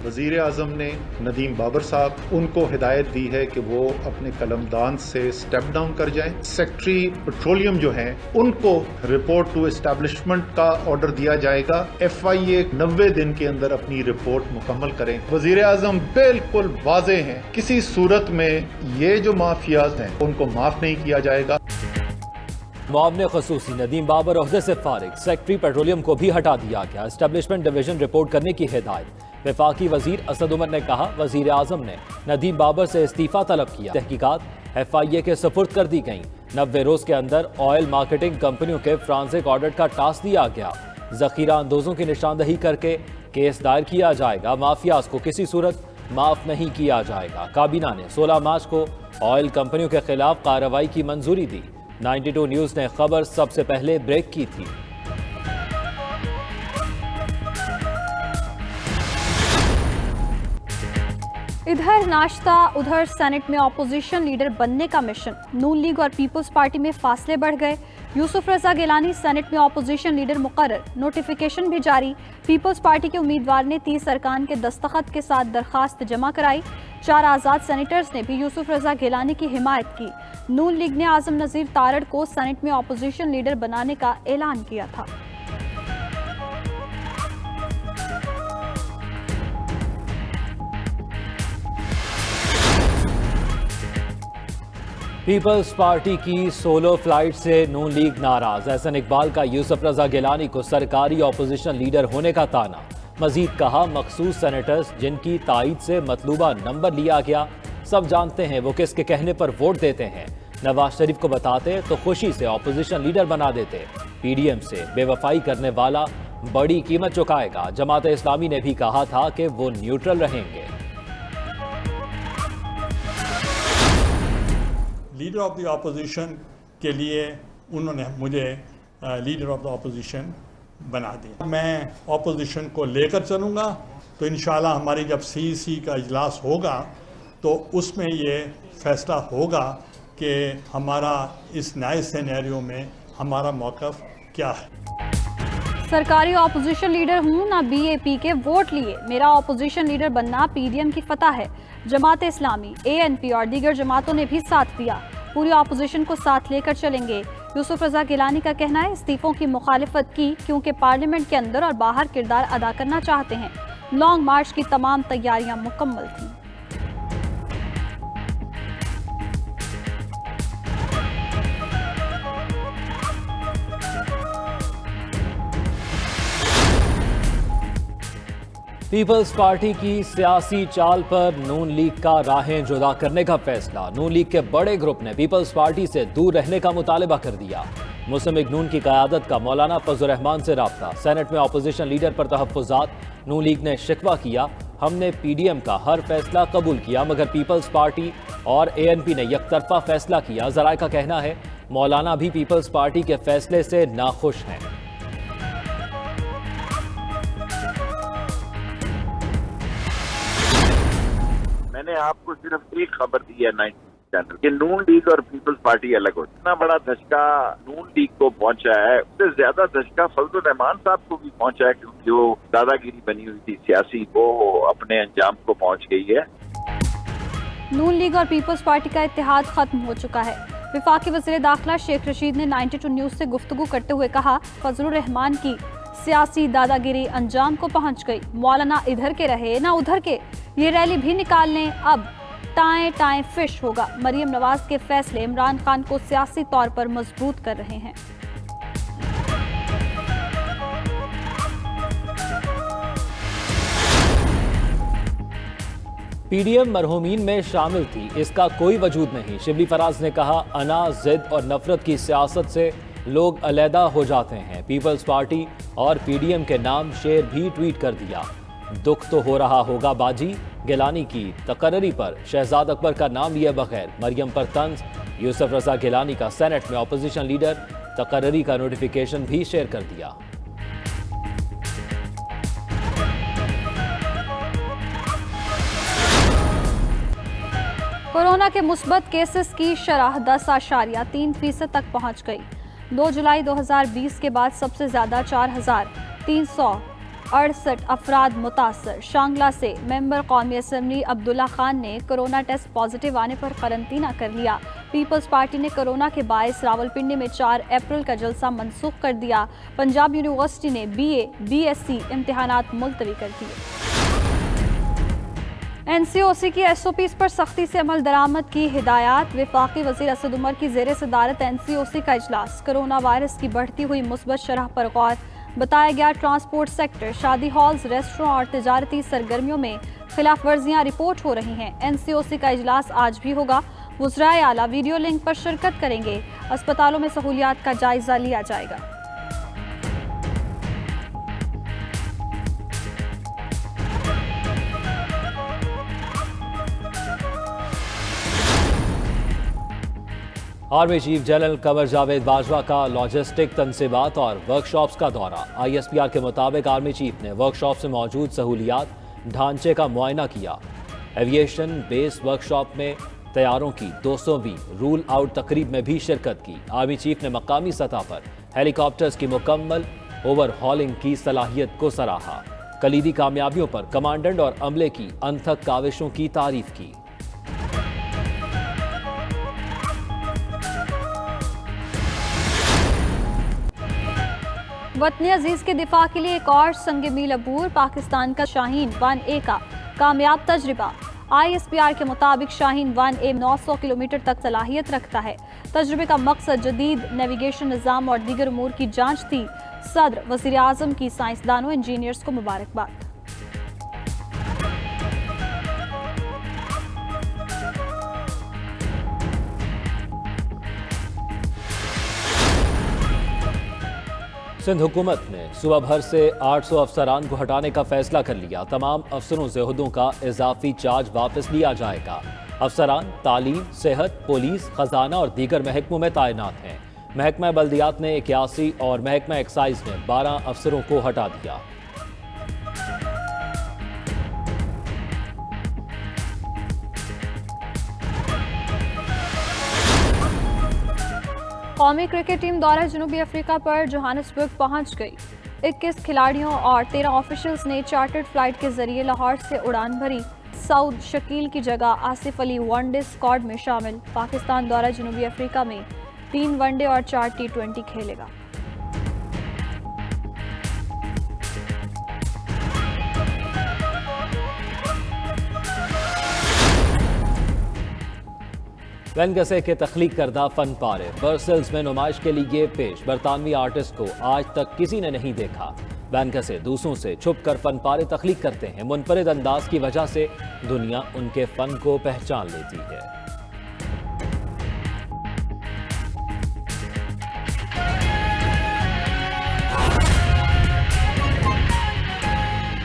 वज़ीर आज़म ने नदीम बाबर साहब उनको हिदायत दी है कि वो अपने कलमदान से स्टेप डाउन कर जाएं। सेक्रेटरी पेट्रोलियम जो हैं उनको रिपोर्ट टू एस्टैब्लिशमेंट का ऑर्डर दिया जाएगा। FIA 90 दिन के अंदर अपनी रिपोर्ट मुकम्मल करें। वज़ीर आज़म बिल्कुल वाज़े हैं, किसी सूरत में ये जो माफियाज हैं उनको माफ नहीं किया जाएगा। मुआवने ख़ुसूसी नदीम बाबर ओहदे से फारिग, सेक्रेटरी पेट्रोलियम को भी हटा दिया गया। एस्टेब्लिशमेंट डिवीजन रिपोर्ट करने की हिदायत। वफाकी वजीर असद उमर ने कहा वजीर आजम ने नदीम बाबर से इस्तीफा तलब किया। तहकीकात FIA के सपुर्द कर दी गई। 90 रोज के अंदर ऑयल मार्केटिंग कंपनियों के फ्रांसिक ऑडिट का टास्क दिया गया। जखीरा अंदोजों की निशानदही करके केस दायर किया जाएगा। माफियाज को किसी सूरत माफ नहीं किया जाएगा। काबीना ने 16 मार्च को ऑयल कंपनियों के खिलाफ कार्रवाई की मंजूरी दी। 92 न्यूज ने खबर सबसे पहले ब्रेक की थी। इधर नाश्ता उधर सेनेट में ऑपोजिशन लीडर बनने का मिशन। नून लीग और पीपल्स पार्टी में फासले बढ़ गए। यूसुफ रजा गिलानी सेनेट में ऑपोजिशन लीडर मुकर्रर, नोटिफिकेशन भी जारी। पीपल्स पार्टी के उम्मीदवार ने 30 अरकान के दस्तखत के साथ दरखास्त जमा कराई। 4 आज़ाद सेनेटर्स ने भी यूसुफ रजा गिलानी की हिमायत की। नून लीग ने आजम नज़ीर तारड़ को सेनेट में ऑपोजिशन लीडर बनाने का ऐलान किया था। पीपल्स पार्टी की सोलो फ्लाइट से नून लीग नाराज। एहसन इकबाल का यूसुफ रजा गिलानी को सरकारी ऑपोजिशन लीडर होने का ताना। मजीद कहा मखसूस सेनेटर्स जिनकी तायद से मतलूबा नंबर लिया गया, सब जानते हैं वो किसके कहने पर वोट देते हैं। नवाज शरीफ को बताते तो खुशी से ऑपोजिशन लीडर बना देते। PDM से बेवफाई करने वाला बड़ी कीमत चुकाएगा। जमात इस्लामी ने भी कहा था कि वो न्यूट्रल रहेंगे। लीडर ऑफ द ऑपोजिशन के लिए उन्होंने मुझे लीडर ऑफ द ऑपोजिशन बना दिया। मैं ऑपोजिशन को लेकर चलूँगा, तो इंशाल्लाह हमारी जब CEC का इजलास होगा तो उसमें ये फैसला होगा कि हमारा इस नए सिनेरियो में हमारा मौक़िफ़ क्या है। सरकारी ऑपोजिशन लीडर हूँ ना BAP के वोट लिए, मेरा ऑपोजिशन लीडर बनना PDM की फतह है। जमात इस्लामी, ANP और दीगर जमातों ने भी साथ दिया। पूरी ऑपोजिशन को साथ लेकर चलेंगे। यूसुफ रजा गिलानी का कहना है इस्तीफों की मुखालिफत की क्योंकि पार्लियामेंट के अंदर और बाहर किरदार अदा करना चाहते हैं। लॉन्ग मार्च की तमाम तैयारियां मुकम्मल थीं। पीपल्स पार्टी की सियासी चाल पर नून लीग का राहें जुदा करने का फैसला। नून लीग के बड़े ग्रुप ने पीपल्स पार्टी से दूर रहने का मुतालबा कर दिया। मुस्लिम लीग नून की क़यादत का मौलाना फजल रहमान से राब्ता। सेनेट में ऑपोजिशन लीडर पर तहफ़्फ़ुज़ात। नून लीग ने शिकवा किया हमने PDM का हर फैसला कबूल किया मगर पीपल्स पार्टी और ANP ने यकतरफा फैसला किया। ज़राए का कहना है मौलाना भी पीपल्स पार्टी के फैसले से नाखुश हैं। मैंने आपको सिर्फ एक खबर दी है 90 चैनल कि नून लीग और पीपल्स पार्टी अलग हो। इतना बड़ा धचका नून लीग को पहुंचा है, उससे ज्यादा धचका फजल रहमान साहब को भी पहुंचा है क्योंकि वो दादागिरी बनी हुई थी सियासी, वो अपने अंजाम को पहुंच गई है। नून लीग और पीपल्स पार्टी का इत्तेहाद खत्म हो चुका है। वफाकी वज़ीर दाखिला शेख रशीद ने 92 न्यूज से गुफ्तगू करते हुए कहा फजल रहमान की सियासी दादागिरी अंजाम को पहुंच गई। मौलाना इधर के रहे ना उधर के, ये रैली भी निकाल लें, अब टाएं टाएं फिश होगा। मरियम नवाज के फैसले इमरान खान को सियासी तौर पर मजबूत कर रहे हैं। PDM मरहूमीन में शामिल थी, इसका कोई वजूद नहीं। शिबली फराज ने कहा अना, जिद और नफरत की सियासत से लोग अलहदा हो जाते हैं। पीपल्स पार्टी और PDM के नाम शेर भी ट्वीट कर दिया। दुख तो हो रहा होगा बाजी। गिलानी की तकर्री पर शहजाद अकबर का नाम लिए बगैर मरियम पर तंज। यूसुफ रजा गिलानी का सेनेट में ऑपोजिशन लीडर, तकर्री का नोटिफिकेशन भी शेयर कर दिया। कोरोना के मुस्बत केसेस की शरह 10.3% तक पहुंच गई। 2 जुलाई 2020 के बाद सबसे ज्यादा 4,300 68 अफराद मुतासर। शांगला से मेंबर कौमी असम्बली अब्दुल्ला खान ने कोरोना टेस्ट पॉजिटिव आने पर करंतना कर लिया। पीपल्स पार्टी ने कोरोना के बायस रावलपिंडी में 4 अप्रैल का जलसा मनसूख कर दिया। पंजाब यूनिवर्सिटी ने BA BSc इम्तिहानात मुलतवी कर दिए। NCOC की SOPs पर सख्ती से अमल दरामद की हिदायत। वफाकी वज़ीर असद उमर की ज़ेर सदारत NCOC का इजलास। कोरोना वायरस की बढ़ती हुई मुस्बत शरह पर गौर। बताया गया ट्रांसपोर्ट सेक्टर, शादी हॉल्स, रेस्टोरेंट और तिजारती सरगर्मियों में खिलाफ वर्जियाँ रिपोर्ट हो रही हैं। NCOC का इजलास आज भी होगा। वज़राए आला वीडियो लिंक पर शिरकत करेंगे। अस्पतालों में सहूलियात का जायजा लिया जाएगा। Army chief general Qamar Javed Bajwa का लॉजिस्टिक तनसीबात और वर्कशॉप्स का दौरा। ISPR के मुताबिक आर्मी चीफ ने वर्कशॉप से मौजूद सहूलियात ढांचे का मुआयना किया। एविएशन बेस वर्कशॉप में तैयारों की 200वीं रूल आउट तकरीब में भी शिरकत की। आर्मी चीफ ने मकामी सतह पर हेलीकॉप्टर्स की मुकम्मल ओवरहॉलिंग की सलाहियत को सराहा। कलीदी कामयाबियों पर कमांडेंट और अमले की अनथक काविशों की तारीफ की। वतन अजीज के दिफा के लिए एक और संग मील अबूर। पाकिस्तान का शाहीन 1A का कामयाब तजर्बा। ISPR के मुताबिक शाहीन 1A 900 किलोमीटर तक सलाहियत रखता है। तजर्बे का मकसद जदीद नेविगेशन निज़ाम और दीगर उमूर की जांच थी। सदर वज़ीर आज़म की साइंसदानों इंजीनियर्स को मुबारकबाद। सिंध हुकूमत ने सुबह भर से 800 अफसरान को हटाने का फैसला कर लिया। तमाम अफसरों से ओहदों का इजाफी चार्ज वापस लिया जाएगा। अफसरान तालीम, सेहत, पुलिस, खजाना और दीगर महकमों में तैनात हैं। महकमा बल्दियात ने 81 और महकमा एक्साइज ने 12 अफसरों को हटा दिया। कौमी क्रिकेट टीम दौरा जनूबी अफ्रीका पर जोहानिसबर्ग पहुंच गई। 21 खिलाड़ियों और 13 ऑफिशियल्स ने चार्टर्ड फ्लाइट के जरिए लाहौर से उड़ान भरी। सऊद शकील की जगह आसिफ अली वनडे स्क्वाड में शामिल। पाकिस्तान दौरा जनूबी अफ्रीका में 3 वनडे और 4 T20 खेलेगा। वैन गसे के तख्लीक करदा फन पारे बर्सल्स में नुमाइश के लिए पेश। बरतानवी आर्टिस्ट को आज तक किसी ने नहीं देखा। वैन गसे दूसरों से छुप कर फन पारे तख्लीक करते हैं। मुनफरिद अंदाज की वजह से दुनिया उनके फन को पहचान लेती है।